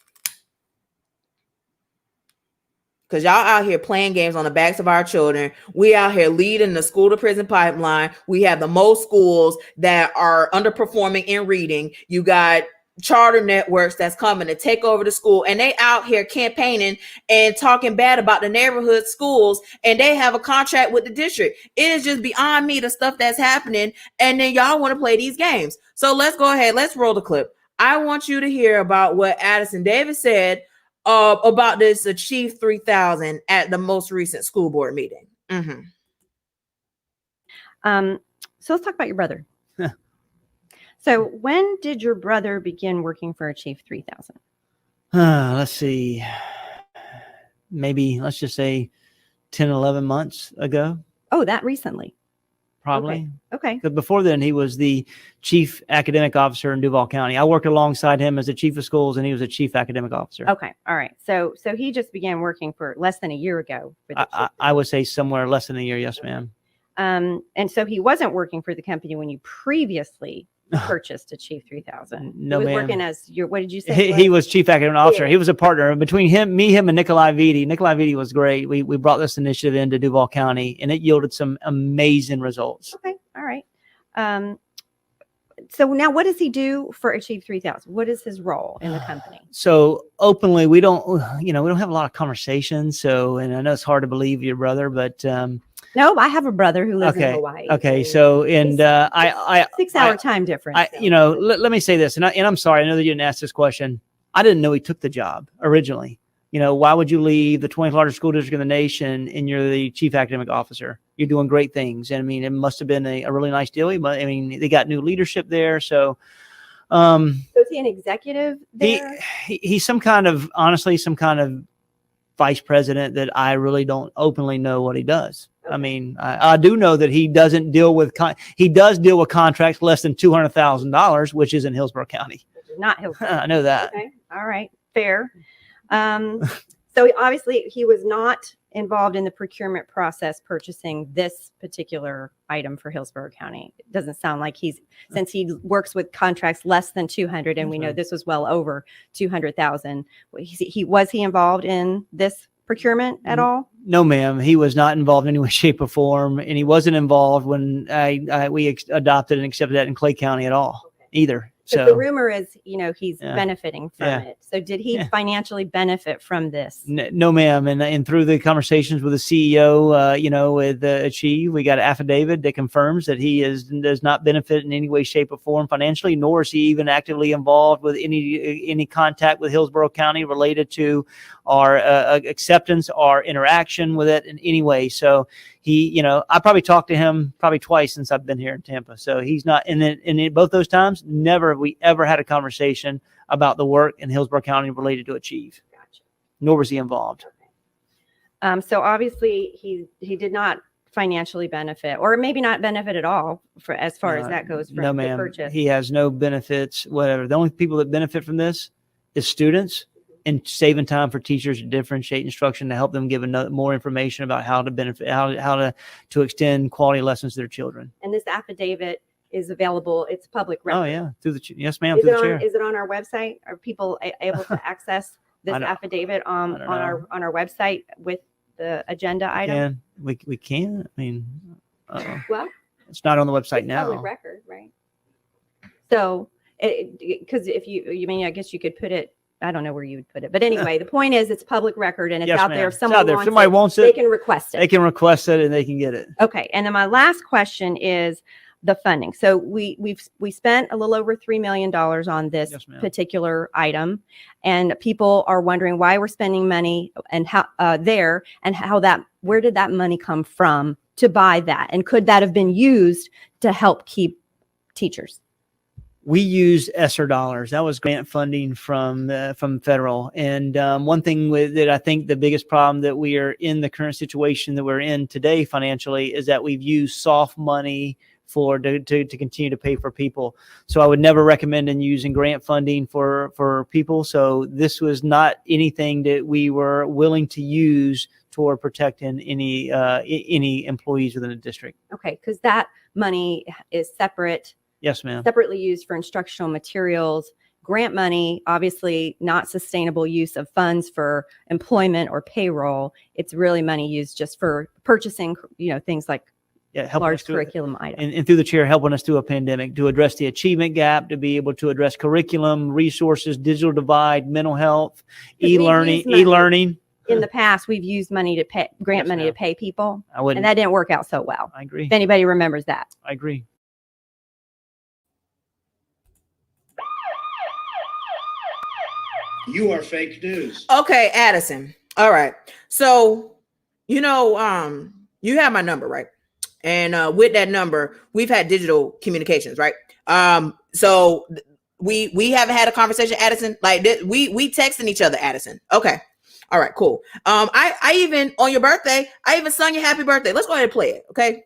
Because y'all out here playing games on the backs of our children. We out here leading the school to prison pipeline. We have the most schools that are underperforming in reading. You got charter networks that's coming to take over the school. And they out here campaigning and talking bad about the neighborhood schools. And they have a contract with the district. It is just beyond me, the stuff that's happening. And then y'all want to play these games. So let's go ahead. Let's roll the clip. I want you to hear about what Addison Davis said about this Achieve 3000 at the most recent school board meeting. So let's talk about your brother. So when did your brother begin working for Achieve 3000? Let's see. Maybe let's just say 10, 11 months ago, Oh, that recently. probably. Okay. Because before then, he was the chief academic officer in Duval County. I worked alongside him as the chief of schools, and he was a chief academic officer. Okay. All right. So he just began working for less than a year ago. For the I would say somewhere less than a year. Yes, ma'am. And so he wasn't working for the company when you previously purchased Achieve 3000. No, he was ma'am. working as your, what did you say? He was chief academic officer. Yeah. He was a partner between me, and Nikolai Vitti. Nikolai Vitti was great. We brought this initiative into Duval County, and it yielded some amazing results. Okay. All right. So now what does he do for Achieve 3000? What is his role in the company? So openly, we don't have a lot of conversations. So, and I know it's hard to believe your brother, but No, I have a brother who lives in okay, Hawaii. okay. So, and I 6-hour time difference. so. let me say this, and I'm sorry, I know that you didn't ask this question. I didn't know he took the job originally. Why would you leave the 20th largest school district in the nation and you're the chief academic officer? You're doing great things. And I mean, it must have been a really nice deal. They got new leadership there. So, So is he an executive there? he's some kind of vice president that I really don't openly know what he does. Okay. I mean, I do know that he doesn't deal with, he does deal with contracts less than $200,000, which is in Hillsborough County. Not Hillsborough. I know that. Okay. All right. Fair. So obviously he was not involved in the procurement process purchasing this particular item for Hillsborough County. It doesn't sound like since he works with contracts less than 200, and we know this was well over 200,000. Was he involved in this procurement at all? No, ma'am. He was not involved in any way, shape, or form, and he wasn't involved when we adopted and accepted that in Clay County at all either. So the rumor is, he's Yeah. benefiting from Yeah. it. So did he Yeah. financially benefit from this? No, ma'am. And through the conversations with the CEO, with Achieve, we got an affidavit that confirms that he does not benefit in any way, shape, or form financially, nor is he even actively involved with any contact with Hillsborough County related to our acceptance, our interaction with it in any way. So I probably talked to him probably twice since I've been here in Tampa. So he's not in both those times. Never have we ever had a conversation about the work in Hillsborough County related to Achieve. Gotcha. Nor was he involved. So obviously he did not financially benefit, or maybe not benefit at all as far as that goes from No, the ma'am. purchase. He has no benefits, whatever. The only people that benefit from this is students and saving time for teachers to differentiate instruction to help them give more information about how to benefit, how to extend quality lessons to their children. And this affidavit is available. It's public record. Oh yeah, yes, ma'am. Is Through it the chair. is it on our website? Are people able to access this I don't- affidavit on I don't know. our website with the agenda item? And we can. I mean, Well, it's not on the website it's now. public record, right? So, because if I guess you could put it. I don't know where you would put it, but anyway, the point is, it's public record and it's Yes, out ma'am. there. If It's someone out there. If wants somebody it, wants they it, can request it. They can request it and they can get it. Okay, and then my last question is the funding. So we spent a little over $3 million on this Yes, ma'am. particular item, and people are wondering why we're spending money and how where did that money come from to buy that, and could that have been used to help keep teachers? We used ESSER dollars. That was grant funding from federal. And one thing that I think the biggest problem that we are in the current situation that we're in today financially is that we've used soft money to continue to pay for people. So I would never recommend in using grant funding for people. So this was not anything that we were willing to use toward protecting any employees within the district. Okay, because that money is separate. Yes, ma'am. Separately used for instructional materials. Grant money, obviously not sustainable use of funds for employment or payroll. It's really money used just for purchasing, things like Helping us large through- curriculum items. and through the chair, helping us through a pandemic to address the achievement gap, to be able to address curriculum, resources, digital divide, mental health, we've e-learning, used money. e-learning. In the past, we've used money to pay grant Yes, money ma'am. to pay people, I wouldn't. and that didn't work out so well. I agree. If anybody remembers that. I agree. You are fake news. Okay, Addison. All right. So, you have my number, right? And with that number, we've had digital communications, right? So we haven't had a conversation, Addison. Like we texting each other, Addison. Okay. All right, cool. I even on your birthday, I even sung you happy birthday. Let's go ahead and play it, okay? Happy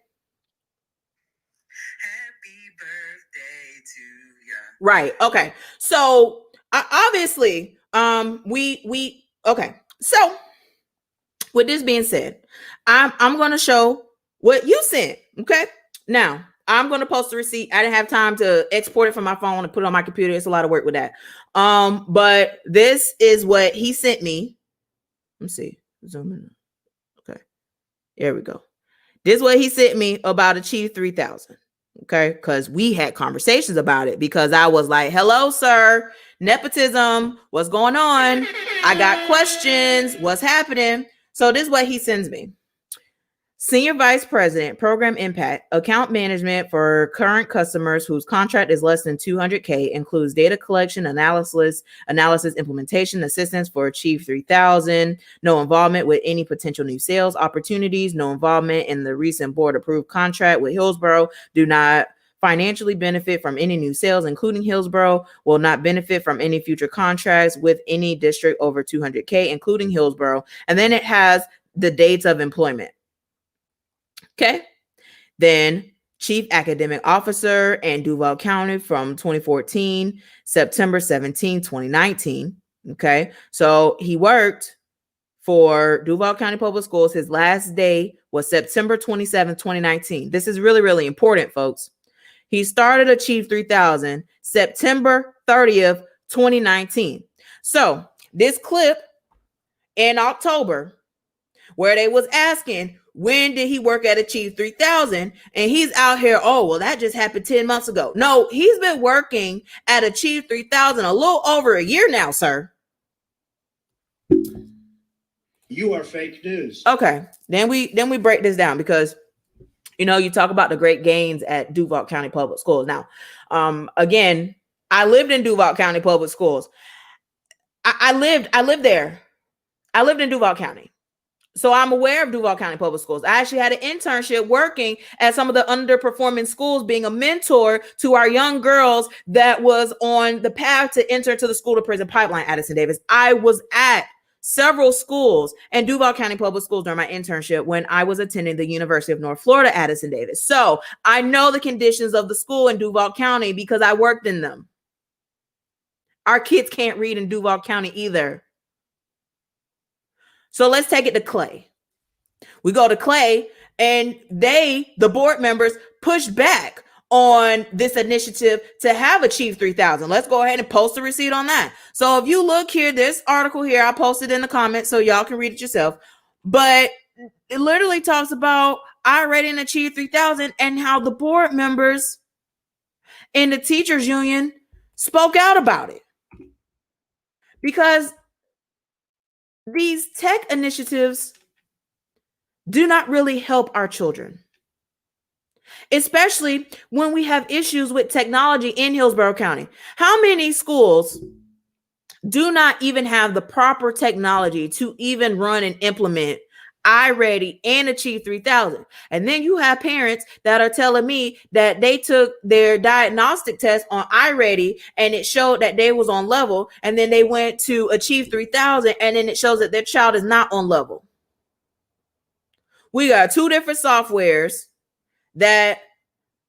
birthday to you. Right. Okay. So obviously, we okay. So with this being said, I'm gonna show what you sent. Okay. Now I'm gonna post the receipt. I didn't have time to export it from my phone and put it on my computer. It's a lot of work with that. But this is what he sent me. Let's see. Zoom in. Okay. There we go. This is what he sent me about Achieve 3000. Okay. Because we had conversations about it because I was like, hello, sir. Nepotism. What's going on? I got questions. What's happening? So this is what he sends me. Senior Vice President, Program Impact, Account Management for current customers whose contract is less than $200K, includes data collection, analysis, implementation, assistance for Achieve 3000, no involvement with any potential new sales opportunities, no involvement in the recent board-approved contract with Hillsborough, do not financially benefit from any new sales, including Hillsborough, will not benefit from any future contracts with any district over 200K, including Hillsborough. And then it has the dates of employment. Okay. Then Chief Academic Officer and Duval County from 2014, September 17, 2019. Okay. So he worked for Duval County Public Schools. His last day was September 27, 2019. This is really, really important, folks. He started Achieve 3000 September 30th, 2019. So this clip in October where they was asking, when did he work at Achieve 3000? And he's out here, oh, well, that just happened 10 months ago. No, he's been working at Achieve 3000 a little over a year now, sir. You are fake news. Okay. Then we break this down because, you know, you talk about the great gains at Duval County Public Schools. Now, again, I lived in Duval County Public Schools. I lived there. I lived in Duval County. So I'm aware of Duval County Public Schools. I actually had an internship working at some of the underperforming schools, being a mentor to our young girls that was on the path to enter to the school to prison pipeline, Addison Davis. I was at several schools and Duval County Public Schools during my internship when I was attending the University of North Florida, Addison Davis. So I know the conditions of the school in Duval County because I worked in them. Our kids can't read in Duval County either. So let's take it to Clay. We go to Clay and the board members push back on this initiative to have Achieve 3000. Let's go ahead and post a receipt on that. So if you look here, this article here, I posted in the comments so y'all can read it yourself. But it literally talks about iReady and Achieve 3000 and how the board members in the teachers union spoke out about it. Because these tech initiatives do not really help our children, especially when we have issues with technology in Hillsborough County. How many schools do not even have the proper technology to even run and implement iReady and Achieve 3000? And then you have parents that are telling me that they took their diagnostic test on iReady and it showed that they was on level, and then they went to Achieve 3000 and then it shows that their child is not on level. We got two different softwares that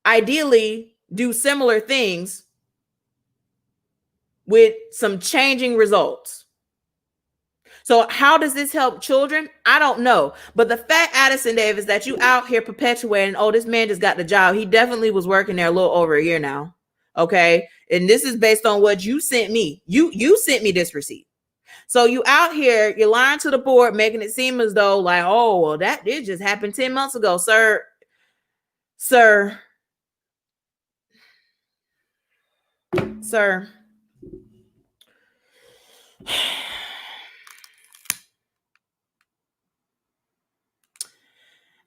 ideally do similar things with some changing results. So how does this help children? I don't know. But the fact, Addison Davis, that you out here perpetuating, oh, this man just got the job. He definitely was working there a little over a year now. Okay. And this is based on what you sent me. You sent me this receipt. So you out here, you're lying to the board, making it seem as though like, oh, well, that did just happen 10 months ago, sir.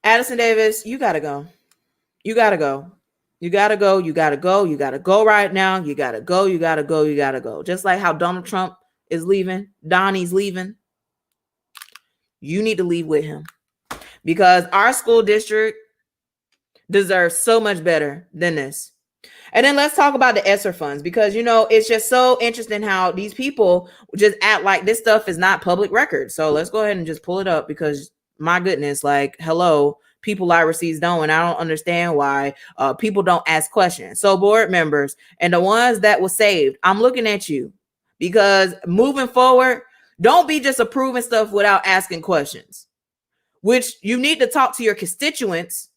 Addison Davis, you got to go. You got to go. You got to go. You got to go. You got to go right now. You got to go. You got to go. You got to go. Just like how Donald Trump is leaving. Donnie's leaving. You need to leave with him because our school district deserves so much better than this. And then let's talk about the ESSER funds, because, you know, it's just so interesting how these people just act like this stuff is not public record. So let's go ahead and just pull it up, because my goodness, like, hello, people I receive don't, and I don't understand why people don't ask questions. So board members and the ones that were saved, I'm looking at you, because moving forward, don't be just approving stuff without asking questions, which you need to talk to your constituents.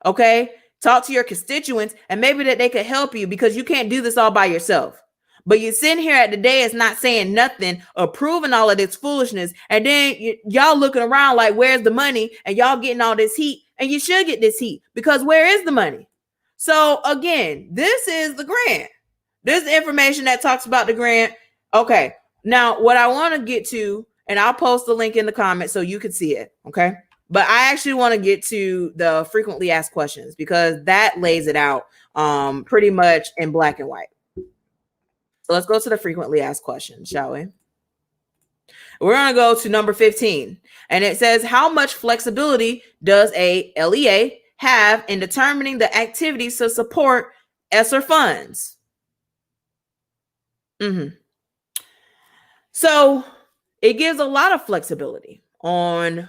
Okay. Talk to your constituents, and maybe that they could help you, because you can't do this all by yourself. But you're sitting here at the dais not saying nothing, approving all of this foolishness, and then y'all looking around like, where's the money? And y'all getting all this heat, and you should get this heat, because where is the money? So again, this is the grant. This is information that talks about the grant. Okay, now what I want to get to, and I'll post the link in the comments so you can see it, okay? But I actually want to get to the frequently asked questions, because that lays it out pretty much in black and white. So let's go to the frequently asked questions, shall we? We're going to go to number 15. And it says, how much flexibility does a LEA have in determining the activities to support ESSER funds? So it gives a lot of flexibility on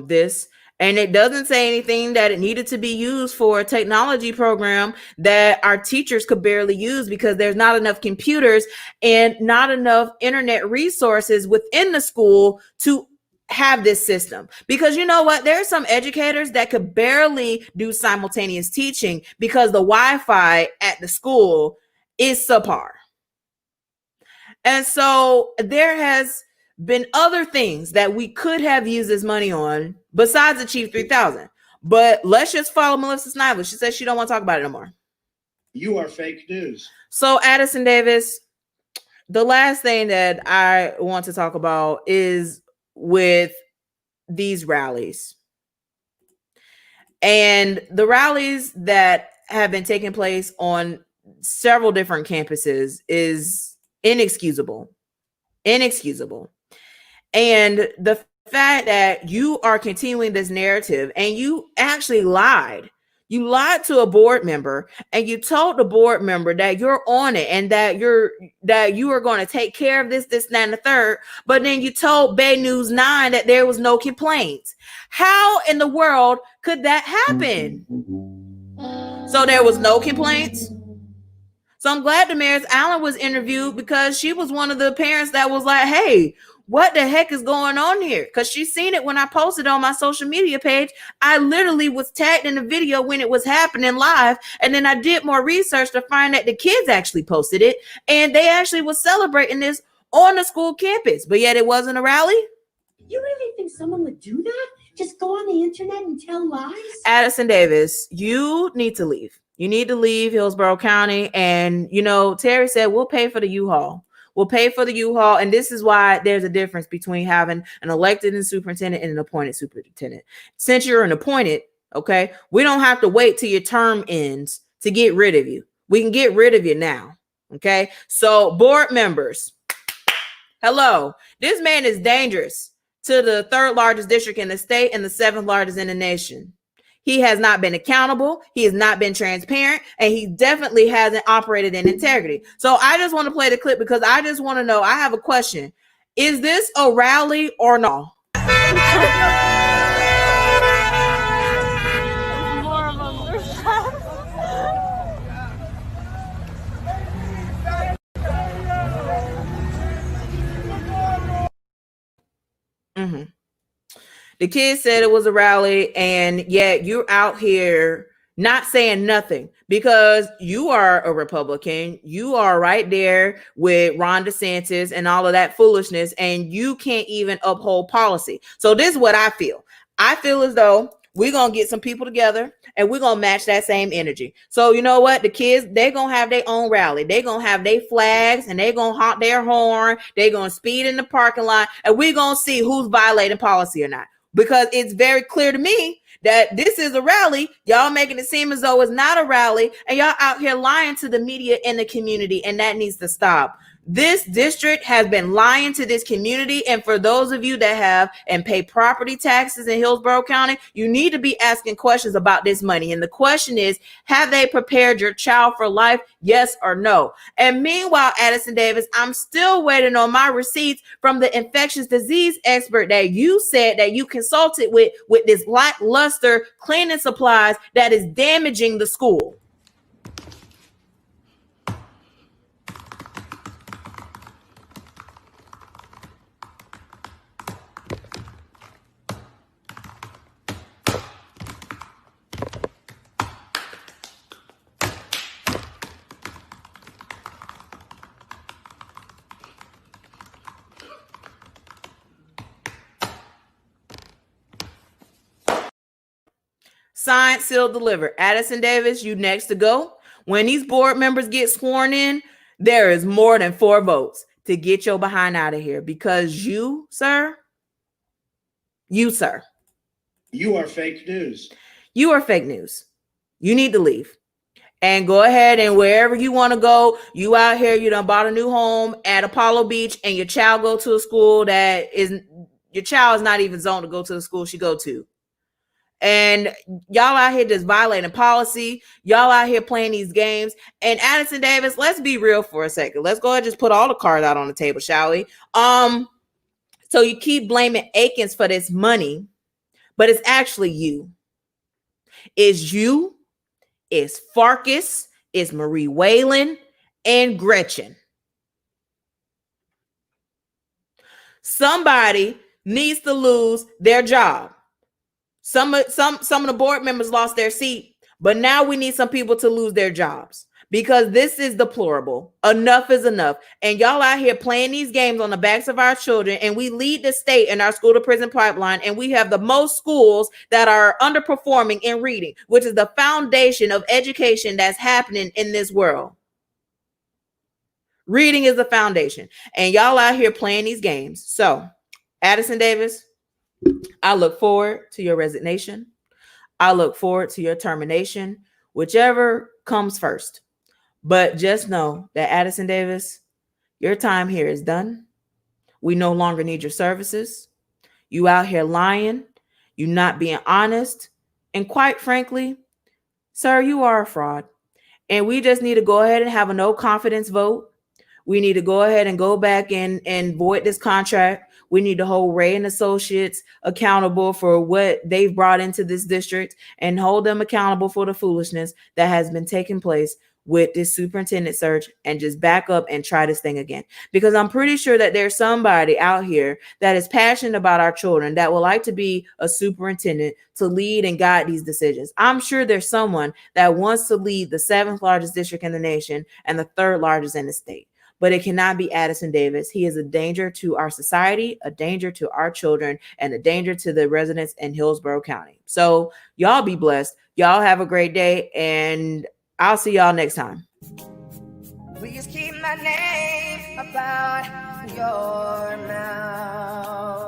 this, and it doesn't say anything that it needed to be used for a technology program that our teachers could barely use, because there's not enough computers and not enough internet resources within the school to have this system. Because you know what, there are some educators that could barely do simultaneous teaching because the Wi-Fi at the school is subpar. And so there has been other things that we could have used this money on besides Achieve 3000. But let's just follow Melissa Snively. She says she don't want to talk about it no more. You are fake news. So Addison Davis, the last thing that I want to talk about is with these rallies. And the rallies that have been taking place on several different campuses is inexcusable. And the fact that you are continuing this narrative, and you actually lied. You lied to a board member, and you told the board member that you're on it and that you are going to take care of this, that, and the third. But then you told Bay News 9 that there was no complaints. How in the world could that happen? So there was no complaints. So I'm glad Damaris Allen was interviewed, because she was one of the parents that was like, hey, what the heck is going on here? Because she's seen it when I posted on my social media page. I literally was tagged in the video when it was happening live. And then I did more research to find that the kids actually posted it. And they actually was celebrating this on the school campus. But yet it wasn't a rally. You really think someone would do that? Just go on the internet and tell lies? Addison Davis, you need to leave. You need to leave Hillsborough County. And, you know, Terry said, we'll pay for the U-Haul. We'll pay for the U-Haul. And this is why there's a difference between having an elected superintendent and an appointed superintendent. Since you're an appointed, okay, we don't have to wait till your term ends to get rid of you. We can get rid of you now. Okay. So board members, hello, this man is dangerous to the 3rd largest district in the state and the 7th largest in the nation. He has not been accountable. He has not been transparent, and he definitely hasn't operated in integrity. So I just want to play the clip, because I just want to know, I have a question. Is this a rally or no? The kids said it was a rally, and yet you're out here not saying nothing, because you are a Republican. You are right there with Ron DeSantis and all of that foolishness, and you can't even uphold policy. So this is what I feel. I feel as though we're going to get some people together, and we're going to match that same energy. So you know what? The kids, they're going to have their own rally. They're going to have their flags, and they're going to honk their horn. They're going to speed in the parking lot, and we're going to see who's violating policy or not. Because it's very clear to me that this is a rally. Y'all making it seem as though it's not a rally, and y'all out here lying to the media and the community, and that needs to stop. This district has been lying to this community. And for those of you that have and pay property taxes in Hillsborough County, you need to be asking questions about this money. And the question is, have they prepared your child for life? Yes or no? And meanwhile, Addison Davis, I'm still waiting on my receipts from the infectious disease expert that you said that you consulted with this lackluster cleaning supplies that is damaging the school. Signed, sealed, delivered. Addison Davis, you next to go. When these board members get sworn in, there is more than 4 votes to get your behind out of here because you, sir, you are fake news. You are fake news. You need to leave and go ahead and wherever you want to go. You out here, you done bought a new home at Apollo Beach and your child go to a school that is, your child is not even zoned to go to the school she go to. And y'all out here just violating policy. Y'all out here playing these games. And Addison Davis, let's be real for a second. Let's go ahead and just put all the cards out on the table, shall we? So you keep blaming Akins for this money, but it's actually you. It's you, it's Farkas, it's Marie Whalen, and Gretchen. Somebody needs to lose their job. Some of the board members lost their seat, but now we need some people to lose their jobs because this is deplorable. Enough is enough. And y'all out here playing these games on the backs of our children, and we lead the state in our school to prison pipeline, and we have the most schools that are underperforming in reading, which is the foundation of education that's happening in this world. Reading is the foundation, and y'all out here playing these games. So, Addison Davis, I look forward to your resignation. I look forward to your termination, whichever comes first. But just know that Addison Davis, your time here is done. We no longer need your services. You out here lying. You not being honest. And quite frankly, sir, you are a fraud. And we just need to go ahead and have a no confidence vote. We need to go ahead and go back and void this contract. We need to hold Ray and Associates accountable for what they've brought into this district and hold them accountable for the foolishness that has been taking place with this superintendent search, and just back up and try this thing again. Because I'm pretty sure that there's somebody out here that is passionate about our children that would like to be a superintendent to lead and guide these decisions. I'm sure there's someone that wants to lead the 7th largest district in the nation and the 3rd largest in the state. But it cannot be Addison Davis. He is a danger to our society, a danger to our children, and a danger to the residents in Hillsborough County. So y'all be blessed. Y'all have a great day, and I'll see y'all next time. Please keep my name about your mouth.